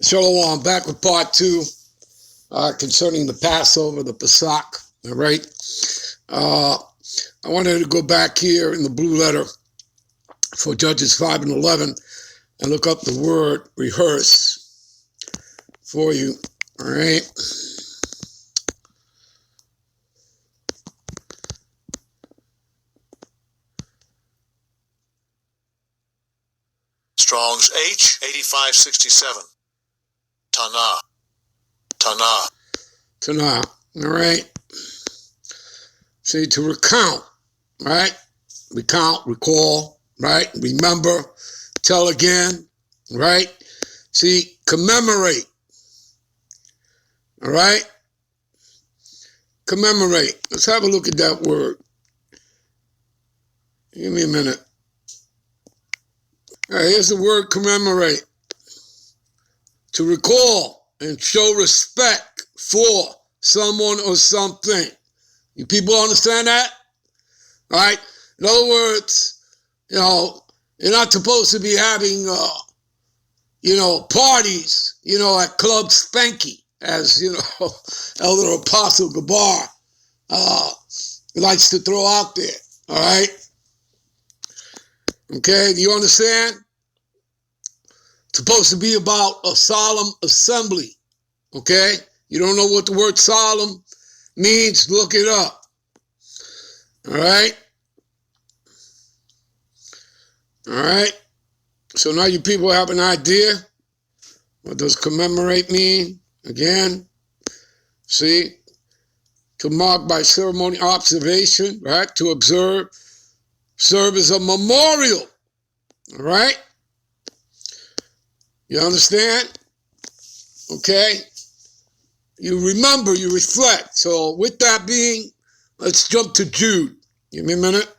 Shalom, back with part 2 concerning the Passover, the Pesach. All right. I wanted to go back here in the blue letter for Judges 5 and 11 and look up the word rehearse for you. All right. Strong's H 8567. Tanah. All right. See, to recount, right? Recount, recall, right? Remember, tell again, right? See, commemorate. All right? Commemorate. Let's have a look at that word. Give me a minute. All right, here's the word commemorate. To recall and show respect for someone or something. You people understand that? All right? In other words, you're not supposed to be having, parties, at Club Spanky, as, Elder Apostle Gabar likes to throw out there. All right? Okay, do you understand? It's supposed to be about a solemn assembly. Okay? You don't know what the word solemn means? Look it up. All right? All right? So now you people have an idea. What does commemorate mean? Again, see? To mark by ceremony, observation, right? To observe. Serve as a memorial. All right? You understand? Okay? You remember, you reflect. So with that being, let's jump to Jude. Give me a minute.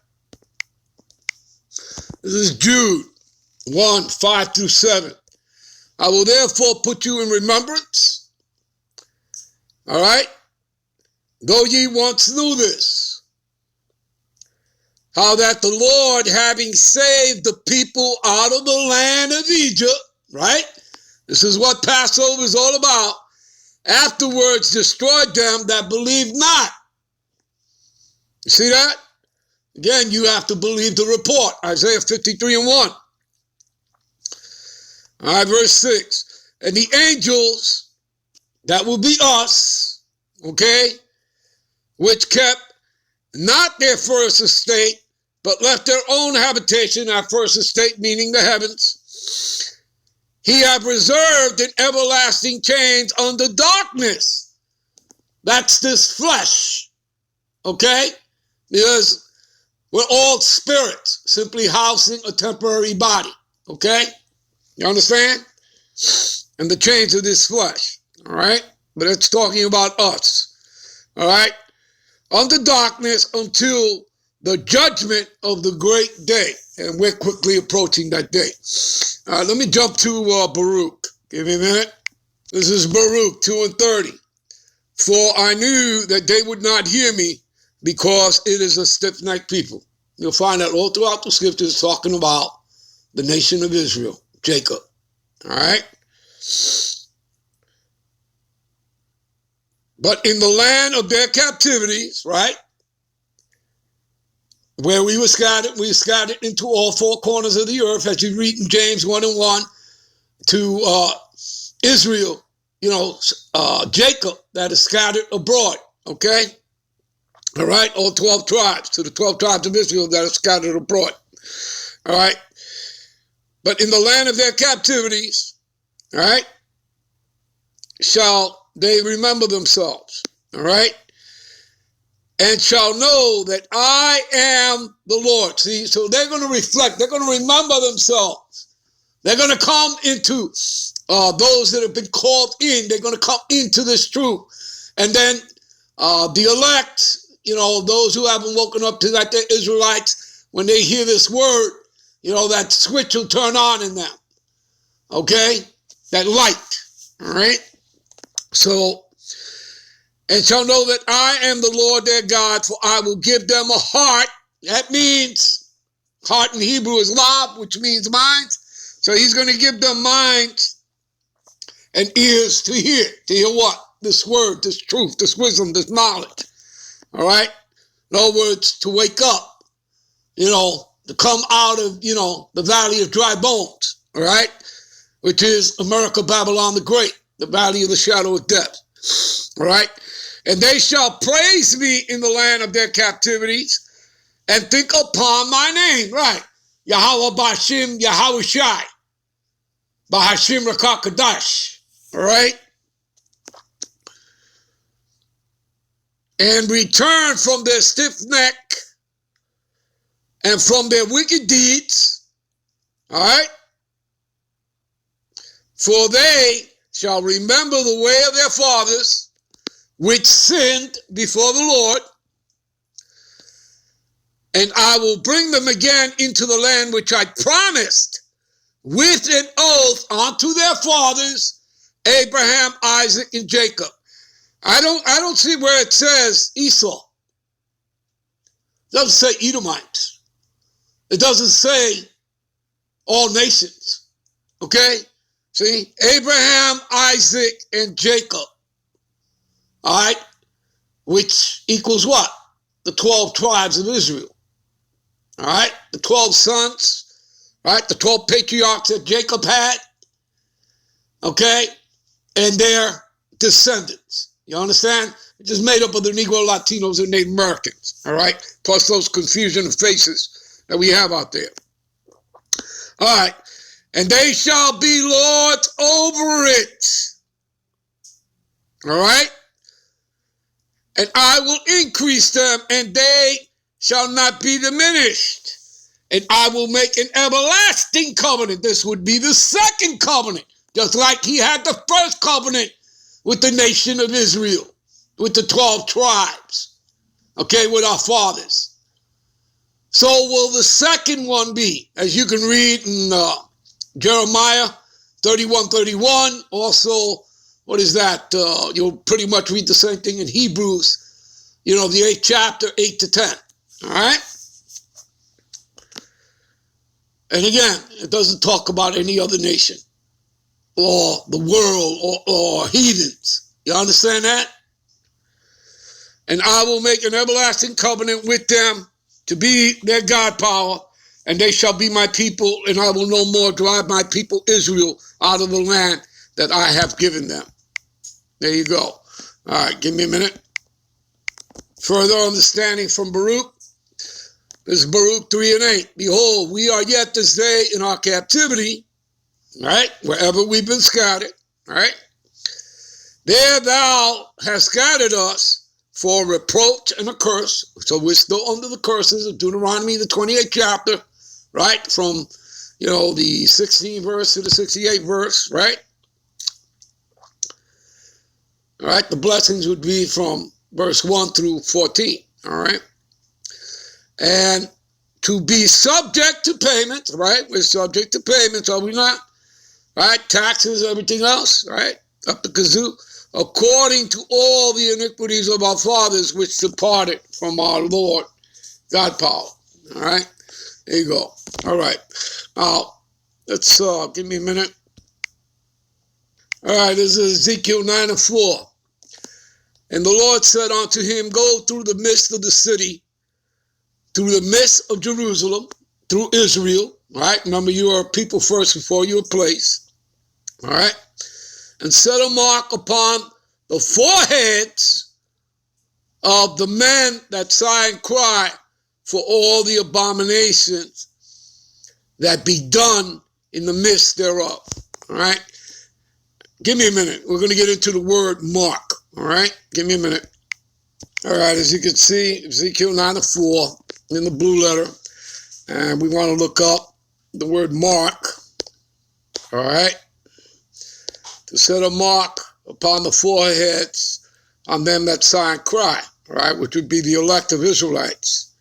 This is Jude 1, 5 through 7. I will therefore put you in remembrance. All right? Though ye once knew this, how that the Lord, having saved the people out of the land of Egypt, right? This is what Passover is all about. Afterwards destroyed them that believed not. You see that? Again, you have to believe the report. Isaiah 53 and 1. All right, verse 6. And the angels, that will be us, okay, which kept not their first estate, but left their own habitation, our first estate, meaning the heavens, he have reserved in everlasting chains under darkness. That's this flesh, okay? Because we're all spirits, simply housing a temporary body, okay? You understand? And the chains of this flesh, all right? But it's talking about us, all right? Under darkness until the judgment of the great day. And we're quickly approaching that day. All right, let me jump to Baruch. Give me a minute. This is Baruch 2 and 30. For I knew that they would not hear me because it is a stiff-necked people. You'll find that all throughout the scriptures talking about the nation of Israel, Jacob. All right? But in the land of their captivities, right, where we were scattered into all four corners of the earth, as you read in James 1 and 1, to Israel, Jacob that is scattered abroad, okay? All right, all 12 tribes, to the 12 tribes of Israel that are scattered abroad, all right? But in the land of their captivities, all right, shall they remember themselves, all right? And shall know that I am the Lord. See, so they're going to reflect. They're going to remember themselves. They're going to come into those that have been called in. They're going to come into this truth. And then the elect, those who haven't woken up to that, the Israelites, when they hear this word, that switch will turn on in them. Okay? That light. All right? So, and shall know that I am the Lord their God, for I will give them a heart. That means, heart in Hebrew is lav, which means minds. So he's going to give them minds and ears to hear. To hear what? This word, this truth, this wisdom, this knowledge. All right? In other words, to wake up, to come out of, the valley of dry bones. All right? Which is America, Babylon the Great, the valley of the shadow of death. All right? And they shall praise me in the land of their captivities and think upon my name. Right? Yahweh Bashim Yahweh Shai. Bahashim Rakakadash. All right? And return from their stiff neck and from their wicked deeds. All right? For they shall remember the way of their fathers, which sinned before the Lord, and I will bring them again into the land which I promised with an oath unto their fathers, Abraham, Isaac, and Jacob. I don't see where it says Esau. It doesn't say Edomites. It doesn't say all nations. Okay? See? Abraham, Isaac, and Jacob. All right? Which equals what? The 12 tribes of Israel. All right? The 12 sons. Right? The 12 patriarchs that Jacob had. Okay? And their descendants. You understand? It's just made up of the Negro, Latinos, and Native Americans. All right? Plus those confusion of faces that we have out there. All right. And they shall be lords over it. All right? And I will increase them, and they shall not be diminished. And I will make an everlasting covenant. This would be the second covenant, just like he had the first covenant with the nation of Israel, with the 12 tribes, okay, with our fathers. So will the second one be, as you can read in Jeremiah 31:31. Also, what is that? You'll pretty much read the same thing in Hebrews, the 8th chapter, 8 to 10. All right? And again, it doesn't talk about any other nation or the world or heathens. You understand that? And I will make an everlasting covenant with them to be their God power, and they shall be my people, and I will no more drive my people Israel out of the land that I have given them. There you go. All right, give me a minute. Further understanding from Baruch. This is Baruch 3 and 8. Behold, we are yet this day in our captivity, right? Wherever we've been scattered, right? There thou hast scattered us for reproach and a curse. So we're still under the curses of Deuteronomy, the 28th chapter, right? From, the 16th verse to the 68th verse, right? All right, the blessings would be from verse 1 through 14, all right? And to be subject to payments, right? We're subject to payments, are we not? Right? Taxes, everything else, right? Up the kazoo. According to all the iniquities of our fathers, which departed from our Lord, God power. All right? There you go. All right. Now, let's, give me a minute. All right, this is Ezekiel 9 and 4. And the Lord said unto him, go through the midst of the city, through the midst of Jerusalem, through Israel, right? Remember, you are a people first before you are a place, all right? And set a mark upon the foreheads of the men that sigh and cry for all the abominations that be done in the midst thereof, all right? Give me a minute. We're going to get into the word mark, all right? Give me a minute. All right, as you can see, Ezekiel 9 and 4 in the blue letter, and we want to look up the word mark, all right? To set a mark upon the foreheads on them that sigh and cry, all right, which would be the elect of Israelites,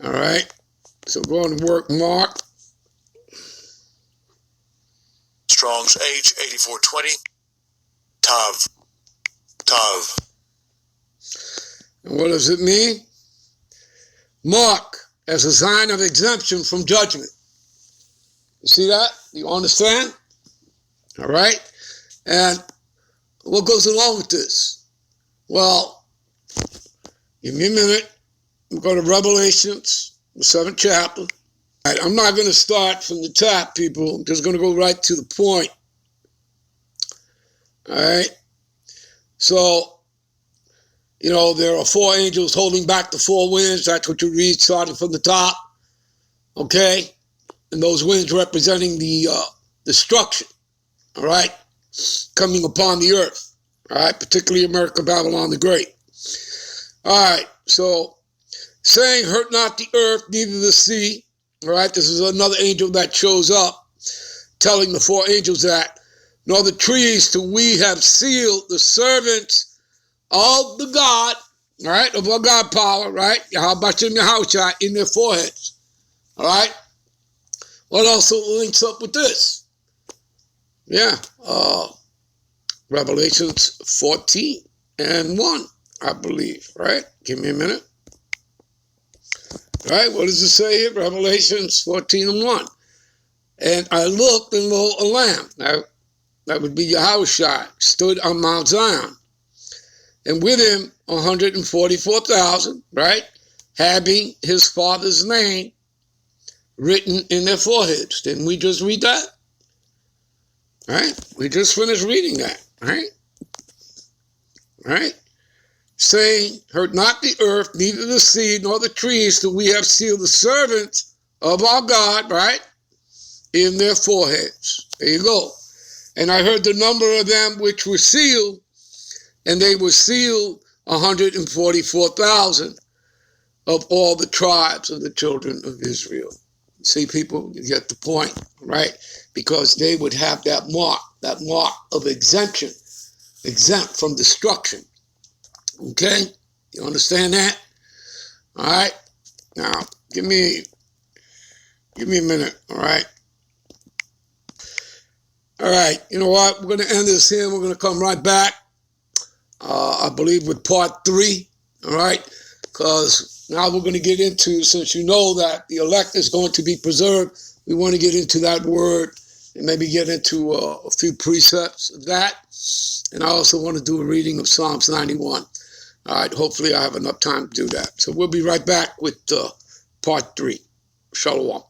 all right? So go on to work mark. Strong's H 8420. Tav. Tav. And what does it mean? Mark as a sign of exemption from judgment. You see that? You understand? All right? And what goes along with this? Well, give me a minute. We'll go to Revelations, the 7th chapter. All right, I'm not going to start from the top, people. I'm just going to go right to the point. All right. So, there are 4 angels holding back the 4 winds. That's what you read starting from the top. Okay. And those winds representing the destruction. All right. Coming upon the earth. All right. Particularly America, Babylon the Great. All right. So, saying, hurt not the earth, neither the sea. All right. This is another angel that shows up telling the 4 angels that, nor the trees, till we have sealed the servants of the God, all right, of our God power, right? Yahabashim Yahushua in their foreheads, all right? What also links up with this? Yeah, Revelations 14:1, I believe, right? Give me a minute. All right, what does it say here? Revelations 14:1. And I looked, and lo, a lamb. Now, that would be Yahushua, stood on Mount Zion. And with him, 144,000, right? Having his father's name written in their foreheads. Didn't we just read that? Right? We just finished reading that, right? Right? Saying, hurt not the earth, neither the sea, nor the trees, till we have sealed the servants of our God, right? In their foreheads. There you go. And I heard the number of them which were sealed, and they were sealed 144,000 of all the tribes of the children of Israel. See, people, you get the point, right? Because they would have that mark of exemption, exempt from destruction. Okay? You understand that? All right? Now, give me a minute, all right? All right, you know what? We're going to end this here. We're going to come right back, I believe, with part 3, all right? Because now we're going to get into, since you know that the elect is going to be preserved, we want to get into that word and maybe get into a few precepts of that. And I also want to do a reading of Psalms 91. All right, hopefully I have enough time to do that. So we'll be right back with part 3. Shalom.